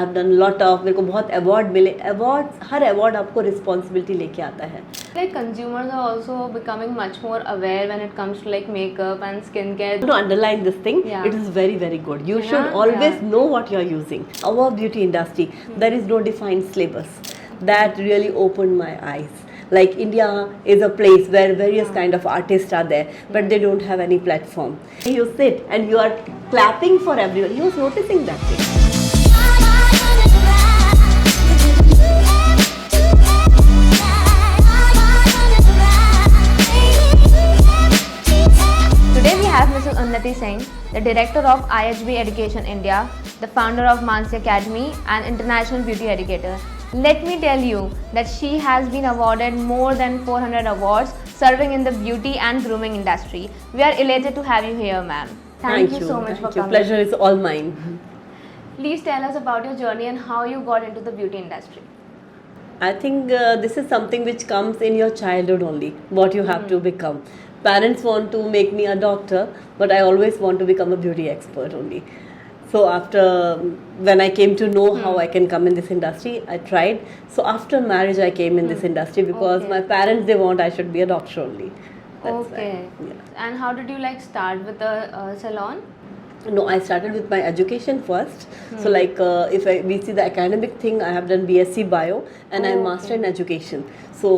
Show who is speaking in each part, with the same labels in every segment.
Speaker 1: Have done lot of, मेरे को बहुत अवार्ड मिले. अवार्ड, हर अवार्ड आपको रिस्पॉन्सिबिलिटी लेके आता है.
Speaker 2: Like consumers are also becoming much more aware when it comes to like makeup and skincare.
Speaker 1: To underline this thing,
Speaker 2: Yeah.
Speaker 1: it is very, very good. You
Speaker 2: Yeah,
Speaker 1: should always
Speaker 2: yeah.
Speaker 1: know what you are using. Our beauty industry, there is no defined syllabus. That really opened my eyes. Like India is a place where various kind of artists are there, but they don't have any platform. You sit and you are clapping for everyone. You was noticing that thing.
Speaker 2: Today we have Mrs. Unnati Singh, the director of IHB Education India, the founder of Mansi Academy and international beauty educator. Let me tell you that she has been awarded more than 400 awards serving in the beauty and grooming industry. We are elated to have you here, ma'am. Thank you so much for coming.
Speaker 1: Pleasure is all mine.
Speaker 2: Please tell us about your journey and how you got into the beauty industry.
Speaker 1: I think this is something which comes in your childhood only, what you have to become. Parents want to make me a doctor, but I always want to become a beauty expert only. So after, when I came to know how I can come in this industry, I tried. So after marriage, I came in this industry because my parents, they want I should be a doctor only. That's
Speaker 2: Okay.
Speaker 1: why, yeah.
Speaker 2: And how did you like start with the salon?
Speaker 1: No, I started with my education first. So like if we see the academic thing, I have done BSc Bio and I'm master in education. So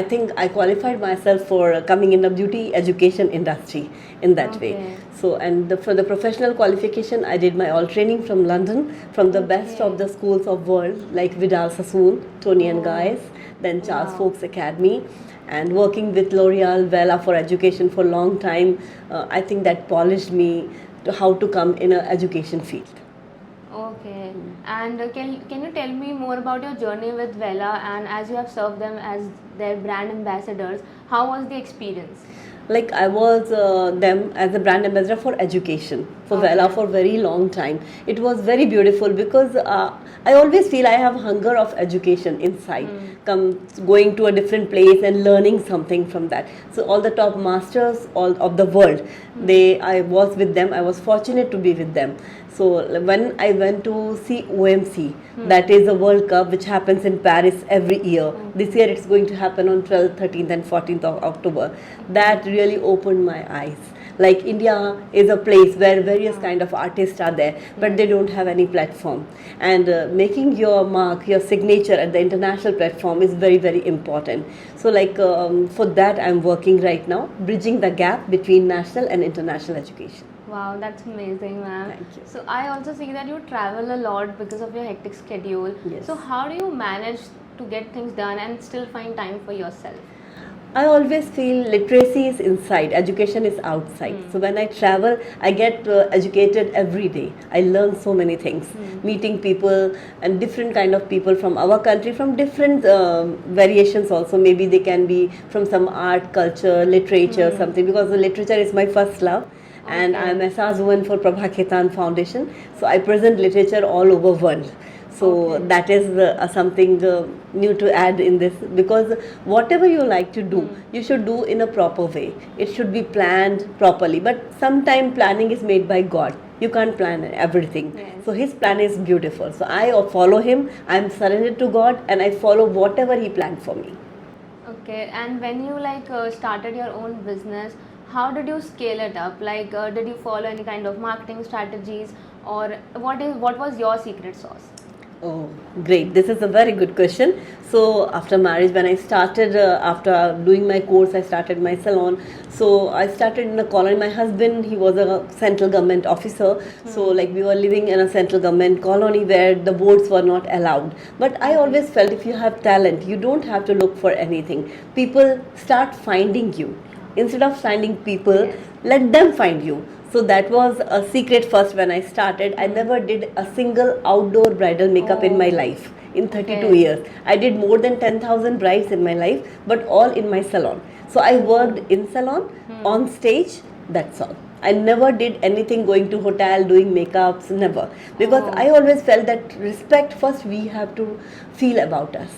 Speaker 1: I think I qualified myself for coming in the beauty education industry in that way. So and for the professional qualification, I did my all training from London, from the best of the schools of world like Vidal Sassoon, Toni and Guys, then Charles Fox Academy. And working with L'Oreal, Vela for education for a long time, I think that polished me to how to come in an education field.
Speaker 2: Okay. And can you tell me more about your journey with Vela, and as you have served them as their brand ambassadors, how was the experience?
Speaker 1: Like I was them as a brand ambassador for education for Vela for very long time. It was very beautiful because I always feel I have hunger of education inside. Going to a different place and learning something from that. So all the top masters all of the world, I was with them. I was fortunate to be with them. So when I went to see OMC, that is a World Cup which happens in Paris every year. This year it's going to happen on 12th, 13th and 14th of October. That really opened my eyes. Like India is a place where various kind of artists are there, but they don't have any platform. And making your mark, your signature at the international platform is very, very important. So like for that I'm working right now, bridging the gap between national and international education.
Speaker 2: Wow, that's amazing, ma'am.
Speaker 1: Thank you.
Speaker 2: So I also see that you travel a lot because of your hectic schedule.
Speaker 1: Yes.
Speaker 2: So how do you manage to get things done and still find time for yourself?
Speaker 1: I always feel literacy is inside, education is outside. So when I travel, I get educated every day. I learn so many things, meeting people and different kind of people from our country, from different variations also. Maybe they can be from some art, culture, literature, something, because the literature is my first love. And I am a Sazuan for Prabha Khetan Foundation. So I present literature all over world. So that is something new to add in this, because whatever you like to do, you should do in a proper way. It should be planned properly. But sometimes planning is made by God. You can't plan everything.
Speaker 2: Yes.
Speaker 1: So His plan is beautiful. So I follow Him. I am surrendered to God and I follow whatever He planned for me.
Speaker 2: Okay. And when you like started your own business, how did you scale it up? Like did you follow any kind of marketing strategies, or what was your secret sauce?
Speaker 1: Oh, great. This is a very good question. So after marriage, when I started, after doing my course, I started my salon. So I started in a colony. My husband, he was a central government officer. So like we were living in a central government colony where the boards were not allowed. But I always felt if you have talent, you don't have to look for anything. People start finding you. Instead of finding people, let them find you. So that was a secret first when I started. I never did a single outdoor bridal makeup in my life in 32 years. I did more than 10,000 brides in my life, but all in my salon. So I worked in salon, on stage, that's all. I never did anything going to hotel, doing makeups, never. Because I always felt that respect first we have to feel about us.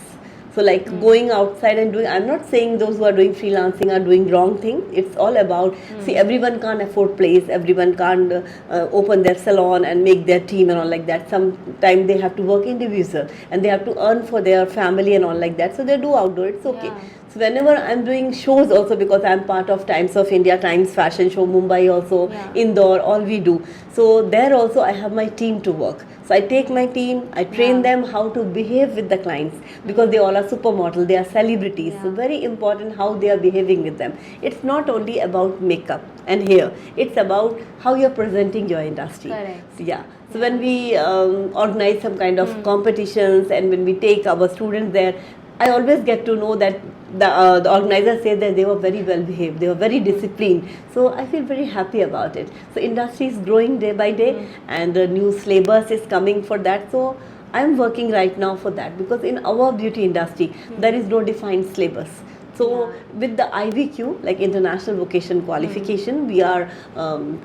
Speaker 1: So like going outside and doing, I'm not saying those who are doing freelancing are doing wrong thing. It's all about, see, everyone can't afford place, everyone can't open their salon and make their team and all like that. Sometimes they have to work individual and they have to earn for their family and all like that. So they do outdoor, it's okay.
Speaker 2: Yeah.
Speaker 1: So whenever I'm doing shows also, because I'm part of Times of India, Times Fashion Show, Mumbai also,
Speaker 2: Yeah.
Speaker 1: Indore, all we do. So there also I have my team to work. So I take my team, I train
Speaker 2: Yeah.
Speaker 1: them how to behave with the clients, because they all are supermodel, they are celebrities. So
Speaker 2: Yeah.
Speaker 1: very important how they are behaving with them. It's not only about makeup and hair, it's about how you're presenting your industry.
Speaker 2: Correct.
Speaker 1: So, yeah. So when we organize some kind of competitions and when we take our students there, I always get to know that the organizers say that they were very well behaved, they were very disciplined. So I feel very happy about it. So industry is growing day by day, and the new syllabus is coming for that. So I'm working right now for that, because in our beauty industry there is no defined syllabus. So with the IVQ, like International Vocation Qualification, we are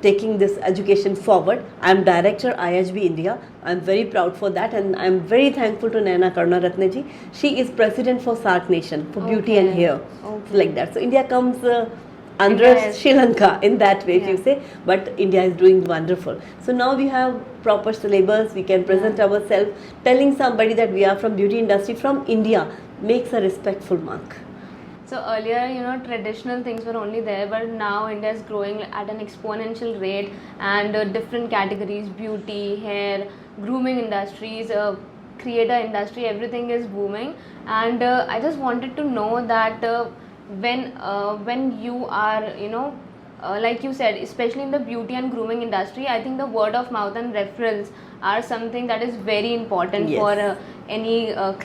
Speaker 1: taking this education forward. I'm director IHB India. I'm very proud for that, and I'm very thankful to Naina Karunaratne ji. She is president for SAARC Nation for beauty and
Speaker 2: Okay.
Speaker 1: hair.
Speaker 2: Okay.
Speaker 1: So like that. So India comes under
Speaker 2: India is-
Speaker 1: Sri Lanka in that way, if you
Speaker 2: Yeah.
Speaker 1: say. But India is doing wonderful. So now we have proper syllabus. We can present ourselves. Telling somebody that we are from beauty industry from India makes a respectful mark.
Speaker 2: So earlier, traditional things were only there, but now India is growing at an exponential rate, and different categories, beauty, hair, grooming industries, creator industry, everything is booming. And I just wanted to know that when you are, like you said, especially in the beauty and grooming industry, I think the word of mouth and referrals are something that is very important
Speaker 1: Yes.
Speaker 2: for any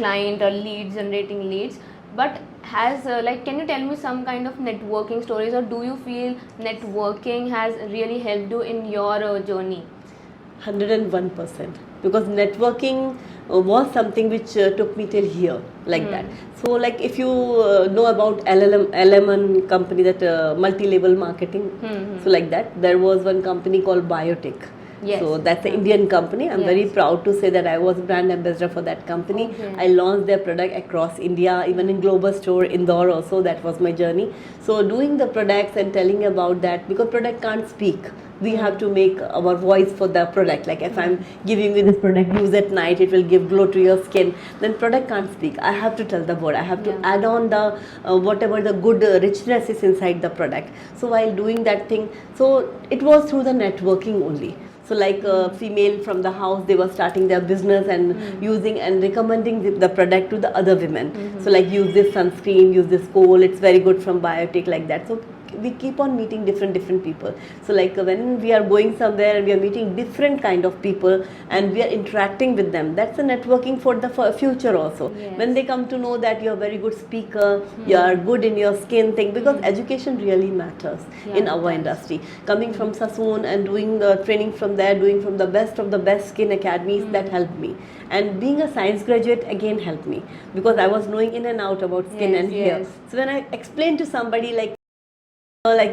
Speaker 2: client or lead generating leads. But can you tell me some kind of networking stories, or do you feel networking has really helped you in your journey?
Speaker 1: 101%, because networking was something which took me till here, like that. So like if you know about LMN company, that multi-level marketing, so like that, there was one company called Biotech.
Speaker 2: Yes.
Speaker 1: So that's an Indian company. I'm very
Speaker 2: Yes.
Speaker 1: proud to say that I was brand ambassador for that company.
Speaker 2: Okay.
Speaker 1: I launched their product across India, even in global store, Indore also. That was my journey. So doing the products and telling about that, because product can't speak. We have to make our voice for the product. Like if I'm giving you this product, use at night, it will give glow to your skin. Then product can't speak. I have to tell the word. I have to add on the whatever the good richness is inside the product. So while doing that thing, so it was through the networking only. So like a female from the house, they were starting their business and using and recommending the product to the other women. So like use this sunscreen, use this kohl, it's very good from Biotech, like that. So we keep on meeting different people. So like when we are going somewhere and we are meeting different kind of people and we are interacting with them, that's a networking for the future also.
Speaker 2: Yes.
Speaker 1: When they come to know that you're a very good speaker, you are good in your skin thing, because education really matters
Speaker 2: Yeah,
Speaker 1: in
Speaker 2: it
Speaker 1: our
Speaker 2: does.
Speaker 1: industry. Coming from Sassoon and doing the training from there, doing from the best of the best skin academies, that helped me. And being a science graduate again helped me, because I was knowing in and out about skin
Speaker 2: Yes,
Speaker 1: and hair.
Speaker 2: yes.
Speaker 1: So when I explained to somebody like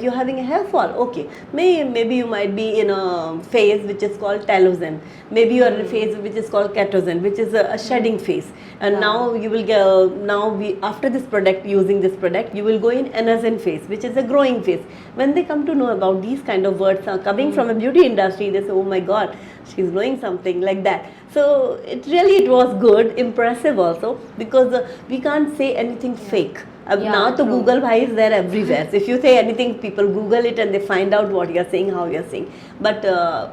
Speaker 1: you're having a hair fall, okay, maybe you might be in a phase which is called telogen, maybe you're in a phase which is called ketogen, which is a shedding phase, and now you will get after this product, using this product, you will go in anagen phase, which is a growing phase. When they come to know about these kind of words coming from a beauty industry, they say, oh my god, she's knowing something, like that. So it was good, impressive also, because we can't say anything fake. Now the
Speaker 2: true.
Speaker 1: Google bhai is there everywhere. So if you say anything, people Google it and they find out what you're saying, how you're saying. But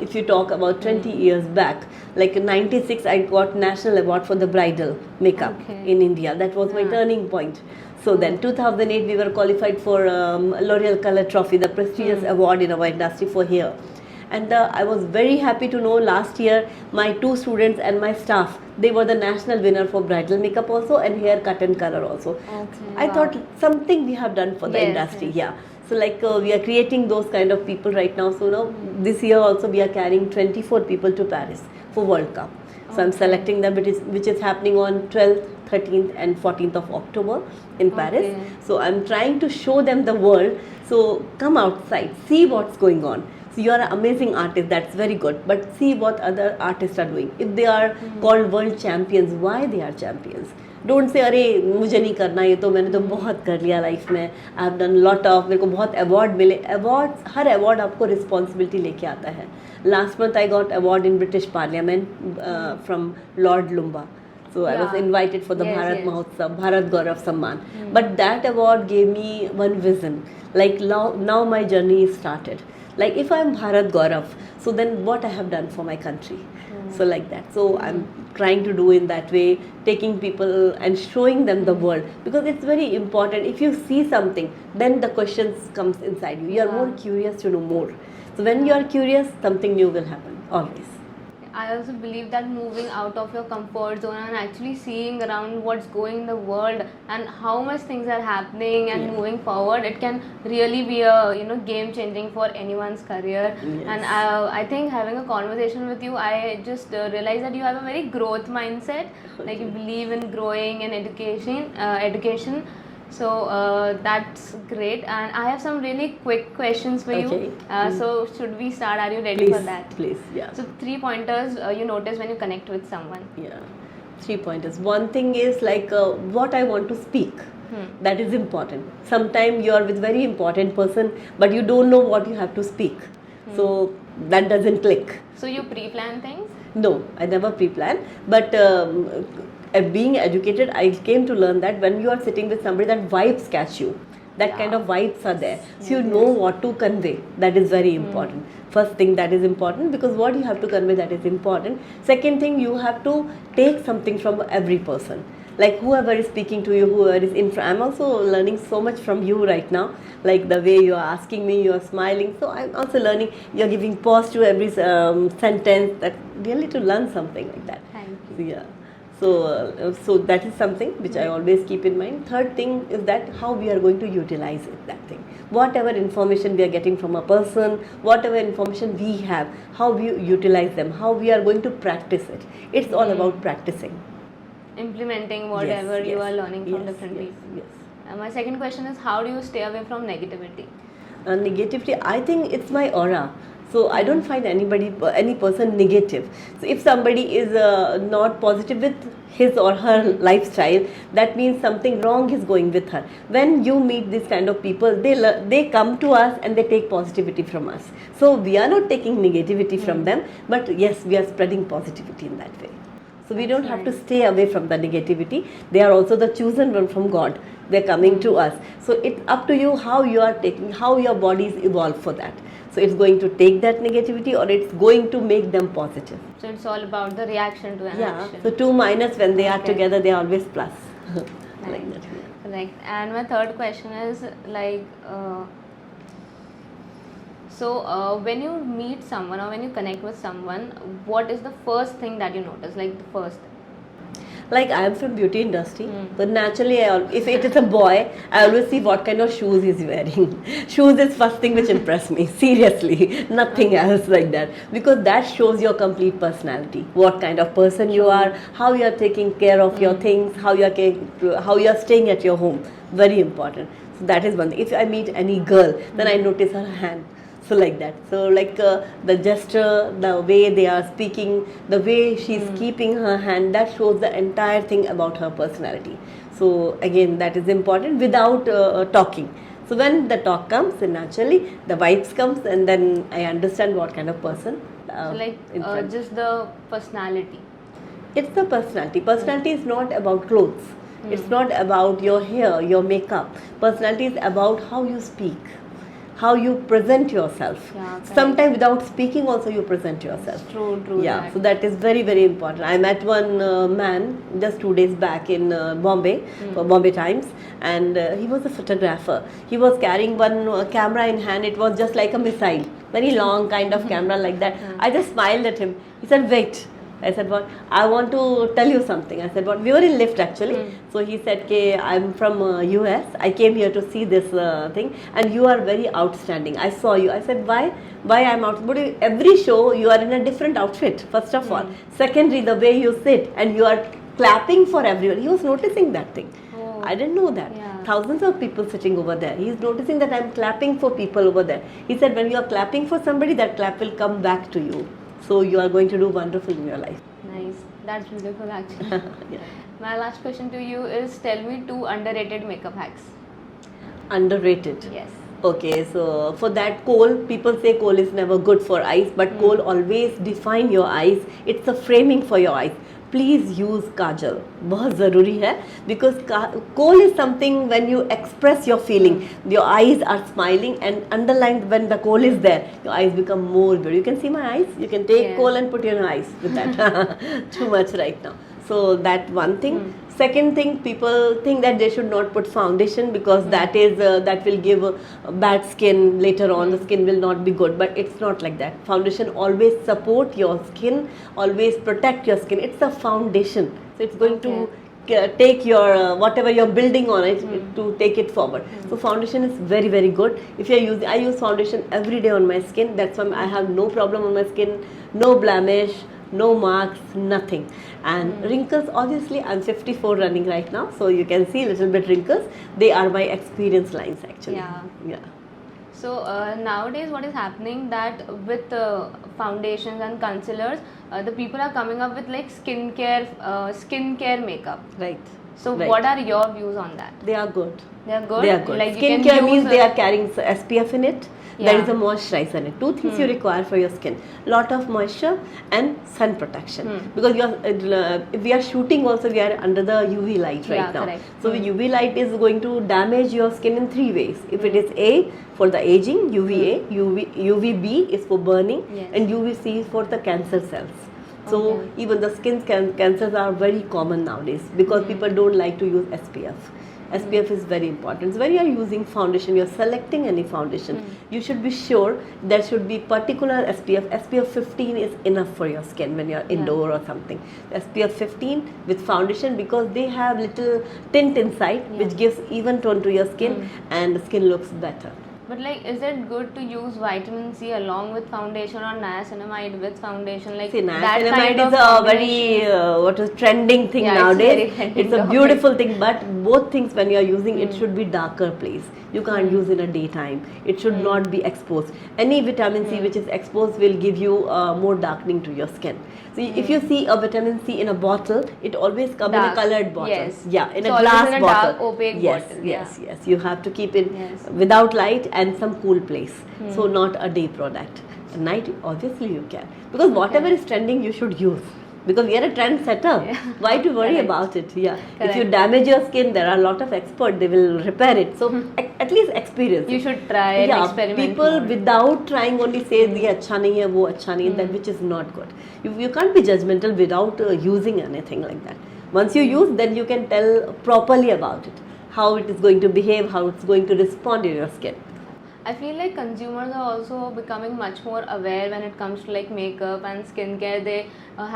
Speaker 1: if you talk about 20 years back, like in 96, I got national award for the bridal makeup
Speaker 2: Okay.
Speaker 1: in India. That was my turning point. So then 2008, we were qualified for L'Oreal Color Trophy, the prestigious award in our industry for hair. And I was very happy to know last year my 2 students and my staff, they were the national winner for bridal makeup also and hair cut and color also.
Speaker 2: Okay,
Speaker 1: I
Speaker 2: wow.
Speaker 1: thought something we have done for the
Speaker 2: Yes,
Speaker 1: industry.
Speaker 2: yes.
Speaker 1: Yeah. So like we are creating those kind of people right now. So now this year also we are carrying 24 people to Paris for World Cup. So I'm selecting them, which is happening on 12th, 13th and 14th of October in Paris.
Speaker 2: Okay.
Speaker 1: So I'm trying to show them the world. So come outside, see what's going on. So you are an amazing artist, that's very good. But see what other artists are doing. If they are called world champions, why they are champions? Don't say अरे मुझे नहीं करना, ये तो मैंने तो बहुत कर लिया लाइफ में, I have done lot of, मेरे को बहुत अवार्ड मिले. अवार्ड, हर अवार्ड आपको रिस्पॉन्सिबिलिटी लेके आता है. Last month I got award in British parliament from Lord Lumba. So I was
Speaker 2: Yeah.
Speaker 1: invited for the
Speaker 2: Yes,
Speaker 1: Bharat
Speaker 2: yes.
Speaker 1: Mahotsav, Bharat Gaurav Samman. But that award gave me one vision. Like now my journey is started. Like if I am Bharat Gaurav, so then what I have done for my country. So like that. So I'm trying to do in that way, taking people and showing them the world, because it's very important. If you see something, then the questions comes inside you. You are
Speaker 2: Yeah.
Speaker 1: more curious to know more. So when you are curious, something new will happen always.
Speaker 2: I also believe that moving out of your comfort zone and actually seeing around what's going in the world and how much things are happening and
Speaker 1: Yeah.
Speaker 2: moving forward, it can really be a game changing for anyone's career.
Speaker 1: Yes.
Speaker 2: And I think having a conversation with you, I just realized that you have a very growth mindset. Like you believe in growing and education. So that's great, and I have some really quick questions for you.
Speaker 1: Okay.
Speaker 2: So should we start? Are you ready for that?
Speaker 1: Please, yeah.
Speaker 2: So 3 pointers you notice when you connect with someone.
Speaker 1: Yeah, 3 pointers. One thing is like what I want to speak. That is important. Sometimes you are with very important person, but you don't know what you have to speak. So that doesn't click.
Speaker 2: So you pre-plan things?
Speaker 1: No, I never pre-plan. But being educated, I came to learn that when you are sitting with somebody, that vibes catch you. That kind of vibes are there. So you know what to convey. That is very important. First thing, that is important, because what you have to convey, that is important. Second thing, you have to take something from every person. Like whoever is speaking to you, whoever is in front. I'm also learning so much from you right now. Like the way you are asking me, you are smiling. So I'm also learning. You are giving pause to every sentence. That really to learn something like that.
Speaker 2: Thank you.
Speaker 1: So, yeah. So that is something which I always keep in mind. Third thing is that how we are going to utilize it, that thing. Whatever information we are getting from a person, whatever information we have, how we utilize them, how we are going to practice it. It's all about practicing.
Speaker 2: Implementing whatever
Speaker 1: Yes,
Speaker 2: you
Speaker 1: yes,
Speaker 2: are learning from
Speaker 1: yes,
Speaker 2: different
Speaker 1: yes,
Speaker 2: people.
Speaker 1: Yes.
Speaker 2: My second question is, how do you stay away from negativity?
Speaker 1: Negativity, I think it's my aura. So I don't find any person negative. So if somebody is not positive with his or her lifestyle, that means something wrong is going with her. When you meet this kind of people, they come to us and they take positivity from us. So we are not taking negativity from them, but yes, we are spreading positivity in that way. So we don't have to stay away from the negativity. They are also the chosen one from God. They're coming to us. So it's up to you how you are taking, how your body is evolved for that. So it's going to take that negativity or it's going to make them positive.
Speaker 2: So it's all about the reaction to an
Speaker 1: Yeah.
Speaker 2: action.
Speaker 1: So 2 minus, when they are
Speaker 2: Okay.
Speaker 1: together, they are always plus. Like that.
Speaker 2: Correct. And my third question is like, when you meet someone or when you connect with someone, what is the first thing that you notice? Like the first.
Speaker 1: Like I am from beauty industry, so naturally, if it is a boy, I always see what kind of shoes he's wearing. Shoes is first thing which impress me. Seriously, nothing else like that, because that shows your complete personality. What kind of person you are, how you are taking care of your things, how you are staying at your home. Very important. So that is one thing. If I meet any girl, then I notice her hand. So like that. So like the gesture, the way they are speaking, the way she's keeping her hand, that shows the entire thing about her personality. So again, that is important without talking. So when the talk comes, then naturally the vibes comes, and then I understand what kind of person.
Speaker 2: So like
Speaker 1: in front.
Speaker 2: just the personality.
Speaker 1: It's the personality. Personality is not about clothes. It's not about your hair, your makeup. Personality is about how you speak, how you present yourself.
Speaker 2: Yeah, correct.
Speaker 1: Sometimes without speaking also you present yourself.
Speaker 2: True.
Speaker 1: Yeah,
Speaker 2: that.
Speaker 1: so that is very, very important. I met one man just 2 days back in Bombay, for Bombay Times, and he was a photographer. He was carrying one camera in hand. It was just like a missile, very long kind of camera like that. I just smiled at him. He said, "Wait." I said, "What?" "I want to tell you something." I said, "What?" We were in lift actually. So he said, "Okay, I'm from US. I came here to see this thing, and you are very outstanding. I saw you." I said, "Why? Why I'm out?" "But every show you are in a different outfit. First of all, secondly, the way you sit and you are clapping for everyone." He was noticing that thing.
Speaker 2: Oh.
Speaker 1: I didn't know that.
Speaker 2: Yeah.
Speaker 1: Thousands of people sitting over there. He's noticing that I'm clapping for people over there. He said, when you are clapping for somebody, that clap will come back to you. So you are going to do wonderful in your life.
Speaker 2: Nice. That's beautiful, actually.
Speaker 1: Yeah.
Speaker 2: My last question to you is, tell me 2 underrated makeup hacks.
Speaker 1: Underrated.
Speaker 2: Yes.
Speaker 1: Okay, so for that, kohl, people say kohl is never good for eyes, but kohl always define your eyes. It's a framing for your eyes. Please use kajal. बहुत ज़रूरी है, because kohl is something when you express your feeling, your eyes are smiling, and underlined when the kohl is there, your eyes become more beautiful. You can see my eyes. You can take
Speaker 2: Yes.
Speaker 1: kohl and put in your eyes with that. Too much right now. So that one thing. Second thing, people think that they should not put foundation because that will give bad skin later on. The skin will not be good, but it's not like that. Foundation always support your skin, always protect your skin. It's a foundation, so it's going to take your whatever you're building on it to take it forward. So foundation is very, very good. If you're using, I use foundation every day on my skin. That's why I have no problem on my skin, no blemish, no marks, nothing. And wrinkles, obviously I'm 54 running right now, so you can see little bit wrinkles. They are my experience lines actually.
Speaker 2: Yeah. So nowadays what is happening, that with foundations and concealers, the people are coming up with like skincare makeup.
Speaker 1: Right.
Speaker 2: So
Speaker 1: Right.
Speaker 2: what are your views on that?
Speaker 1: They are good.
Speaker 2: They are good?
Speaker 1: They are good.
Speaker 2: Like you can
Speaker 1: Skincare means
Speaker 2: use
Speaker 1: they are carrying SPF in it. There
Speaker 2: Yeah.
Speaker 1: is a moisturizer in it. Two things you require for your skin: lot of moisture and sun protection. Because you are, if we are shooting also, we are under the UV light right
Speaker 2: Yeah,
Speaker 1: now.
Speaker 2: correct.
Speaker 1: So UV light is going to damage your skin in 3 ways. If it is A, for the aging, UVA, UVB is for burning,
Speaker 2: Yes.
Speaker 1: and UVC is for the cancer cells. So
Speaker 2: Okay.
Speaker 1: even the skin cancers are very common nowadays because people don't like to use SPF. SPF is very important. So when you are using foundation, you are selecting any foundation, you should be sure there should be particular SPF. SPF 15 is enough for your skin when you are indoor or something. SPF 15 with foundation, because they have little tint inside which gives even tone to your skin and the skin looks better.
Speaker 2: But like, is it good to use vitamin C along with foundation or niacinamide with foundation? Like
Speaker 1: See,
Speaker 2: that
Speaker 1: niacinamide
Speaker 2: kind of
Speaker 1: is a
Speaker 2: combination?
Speaker 1: very what is trending thing
Speaker 2: Yeah, it's
Speaker 1: nowadays.
Speaker 2: very trending
Speaker 1: It's a
Speaker 2: topic.
Speaker 1: beautiful thing, but both things when you are using it should be darker place. You can't use in a daytime. It should not be exposed. Any vitamin C which is exposed will give you more darkening to your skin. So if you see a vitamin C in a bottle, it always comes in a
Speaker 2: Dark.
Speaker 1: colored bottle.
Speaker 2: Yes.
Speaker 1: Yeah, in
Speaker 2: So
Speaker 1: a
Speaker 2: always
Speaker 1: glass
Speaker 2: in a
Speaker 1: bottle.
Speaker 2: dark, opaque
Speaker 1: yes,
Speaker 2: bottle,
Speaker 1: yes,
Speaker 2: yeah.
Speaker 1: yes. You have to keep it
Speaker 2: Yes.
Speaker 1: without light and some cool place. So not a day product. At night, obviously you can, because whatever is trending, you should use. Because we are a trendsetter. Why to worry
Speaker 2: Correct.
Speaker 1: about it? Yeah. If you
Speaker 2: Correct.
Speaker 1: damage your skin, there are a lot of experts. They will repair it. So at least experience.
Speaker 2: You
Speaker 1: it.
Speaker 2: should try and
Speaker 1: Yeah,
Speaker 2: experiment
Speaker 1: people
Speaker 2: more.
Speaker 1: without trying only say ये अच्छा नहीं है, वो अच्छा नहीं है, that which is not good. You can't be judgmental without using anything like that. Once you use, then you can tell properly about it, how it is going to behave, how it's going to respond in your skin.
Speaker 2: I feel like consumers are also becoming much more aware when it comes to like makeup and skincare. They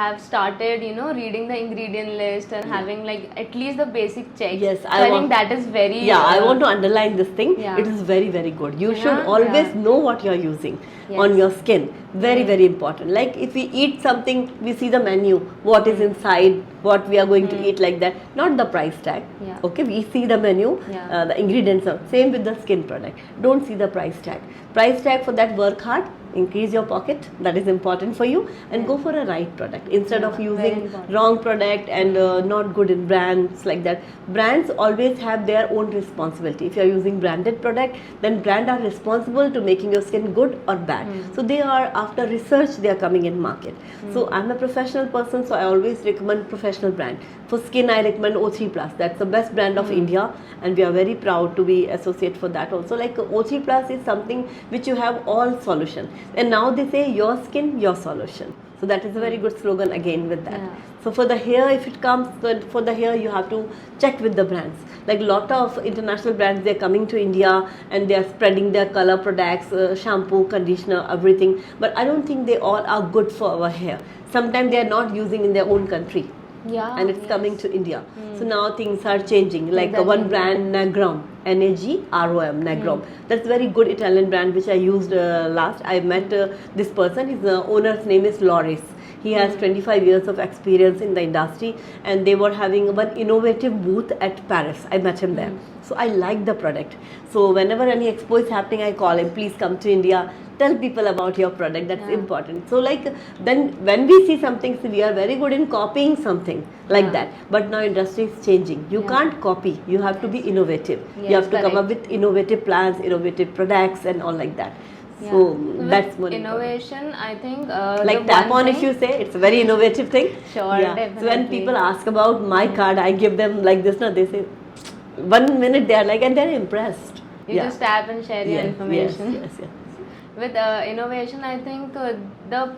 Speaker 2: have started, reading the ingredient list and having like at least the basic checks.
Speaker 1: Yes,
Speaker 2: so
Speaker 1: I
Speaker 2: I
Speaker 1: want-
Speaker 2: think that is very.
Speaker 1: Yeah, I want to underline this thing.
Speaker 2: Yeah.
Speaker 1: It is very, very good. You
Speaker 2: Yeah,
Speaker 1: should always
Speaker 2: yeah.
Speaker 1: know what you are using
Speaker 2: Yes.
Speaker 1: on your skin. Very, very important. Like if we eat something, we see the menu, what is inside, what we are going to eat, like that. Not the price tag.
Speaker 2: Yeah.
Speaker 1: Okay, we see the menu,
Speaker 2: Yeah.
Speaker 1: the ingredients are same with the skin product. Don't see the price tag. Price tag, for that, work hard. Increase your pocket, that is important for you, and go for a right product instead
Speaker 2: Yeah,
Speaker 1: of
Speaker 2: very
Speaker 1: using
Speaker 2: important.
Speaker 1: wrong product and not good in brands like that. Brands always have their own responsibility. If you are using branded product, then brand are responsible to making your skin good or bad. So they are, after research, they are coming in market. So I'm a professional person, so I always recommend professional brand. For skin, I recommend O3 Plus. That's the best brand of India, and we are very proud to be associated for that also. Like O3 Plus is something which you have all solution, and now they say your skin, your solution. So that is a very good slogan again with that.
Speaker 2: Yeah.
Speaker 1: So for the hair, if it comes, for the hair, you have to check with the brands. Like lot of international brands, they're coming to India and they are spreading their color products, shampoo, conditioner, everything. But I don't think they all are good for our hair. Sometimes they are not using in their own country.
Speaker 2: Yeah.
Speaker 1: And it's
Speaker 2: yes.
Speaker 1: coming to India. So now things are changing. Like
Speaker 2: Exactly.
Speaker 1: one brand, Nagrom, Nagrom, Nagrom. That's a very good Italian brand which I used last. I met this person. His owner's name is Loris. He has 25 years of experience in the industry, and they were having one innovative booth at Paris. I met him there. So I like the product. So whenever any expo is happening, I call him, please come to India, tell people about your product. That's important. So like then when we see something, we are very good in copying something like that. But now industry is changing. You can't copy. You have to be innovative.
Speaker 2: Yes,
Speaker 1: you have to come
Speaker 2: correct.
Speaker 1: up with innovative plans, innovative products, and all like that.
Speaker 2: Yeah.
Speaker 1: So
Speaker 2: With
Speaker 1: that's one important.
Speaker 2: innovation, I think
Speaker 1: Like
Speaker 2: the
Speaker 1: tap
Speaker 2: one
Speaker 1: on, if
Speaker 2: thing-
Speaker 1: you say, it's a very innovative thing.
Speaker 2: Sure,
Speaker 1: So when
Speaker 2: definitely.
Speaker 1: people ask about my card, I give them like this. Now they say 1 minute they are like, and they're impressed.
Speaker 2: You just tap and share your information.
Speaker 1: Yes.
Speaker 2: With innovation, I think the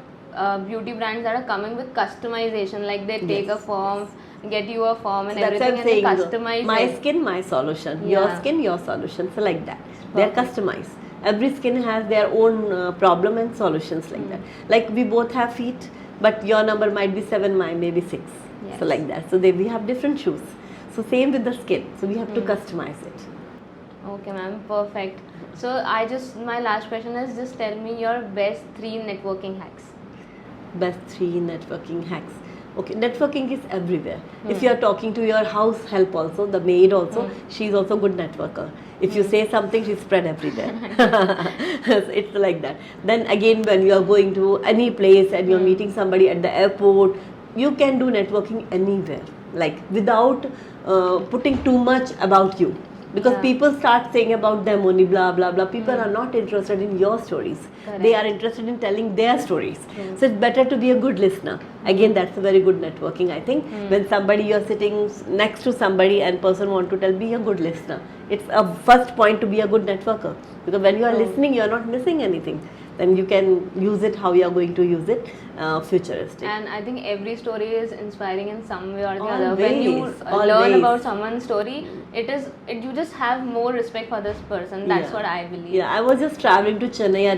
Speaker 2: beauty brands that are coming with customization, like they take a form, get you a form and
Speaker 1: So that's why
Speaker 2: everything,
Speaker 1: I'm
Speaker 2: and
Speaker 1: saying
Speaker 2: they customize
Speaker 1: my
Speaker 2: it.
Speaker 1: skin, my solution. Your
Speaker 2: Yeah.
Speaker 1: skin, your solution. So like that. They are
Speaker 2: Perfect.
Speaker 1: customized. Every skin has their own problem and solutions like that. Like we both have feet, but your number might be 7, mine maybe 6.
Speaker 2: Yes.
Speaker 1: So like that. So we have different shoes. So same with the skin. So we have to customize it.
Speaker 2: Okay, ma'am, perfect. So my last question is, just tell me your best 3 networking hacks.
Speaker 1: Best 3 networking hacks. Okay, networking is everywhere. If you are talking to your house help also, the maid also, she's also good networker. If you say something, she spread everywhere. It's like that. Then again, when you are going to any place and you're meeting somebody at the airport, you can do networking anywhere, like without putting too much about you. Because
Speaker 2: Yeah.
Speaker 1: people start saying about them only, blah blah blah. People are not interested in your stories. They are interested in telling their stories. So it's better to be a good listener. Again, that's a very good networking, I think. When somebody, you're sitting next to somebody and person want to tell, be a good listener. It's a first point to be a good networker. Because when you are listening, you are not missing anything. Then you can use it how you are going to use it futuristic.
Speaker 2: And I think every story is inspiring in some way or the other. When you
Speaker 1: Always,
Speaker 2: learn
Speaker 1: always.
Speaker 2: about someone's story, you just have more respect for this person. That's what I believe.
Speaker 1: Yeah, I was just traveling to Chennai. I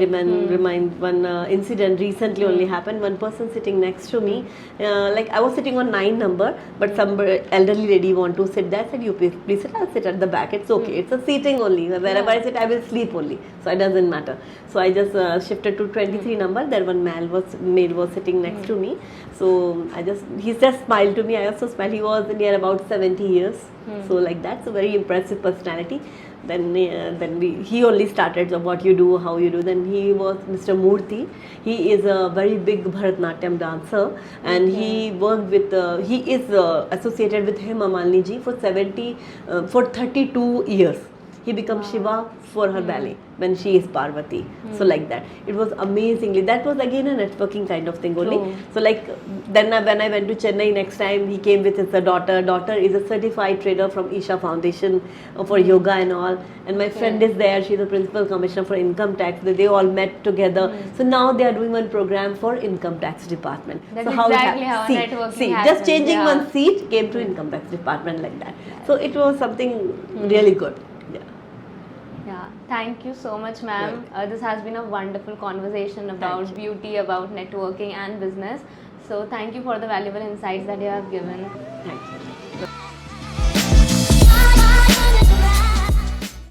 Speaker 1: remind one incident recently only happened. One person sitting next to me, like I was sitting on 9 number, but some elderly lady want to sit there. I said, you please sit. I'll sit at the back. It's okay. It's a seating only. Wherever I sit, I will sleep only. So it doesn't matter. So I just shifted to 23 number. There one male was sitting next to me. So he just smiled to me. I also smiled. He was near about 70 years. So like that. So very impressive personality. Then he only started what you do, how you do. Then he was Mr. Murthy. He is a very big Bharatnatyam dancer, and he worked with. He is associated with Hema Malini ji for 32 years. He becomes Shiva for her ballet when she is Parvati. So like that. It was amazingly. That was again a networking kind of thing only.
Speaker 2: True.
Speaker 1: So like then when I went to Chennai next time, he came with his daughter. Daughter is a certified trainer from Isha Foundation for yoga and all. And my friend is there. She's the principal commissioner for income tax. They all met together. So now they are doing one program for income tax department.
Speaker 2: That's
Speaker 1: so
Speaker 2: exactly how networking
Speaker 1: see,
Speaker 2: happens,
Speaker 1: just changing
Speaker 2: yeah.
Speaker 1: one seat came to income tax department like that. So it was something really good.
Speaker 2: Yeah, thank you so much, ma'am. This has been a wonderful conversation about beauty, about networking and business. So thank you for the valuable insights that you have given.
Speaker 1: Thank you.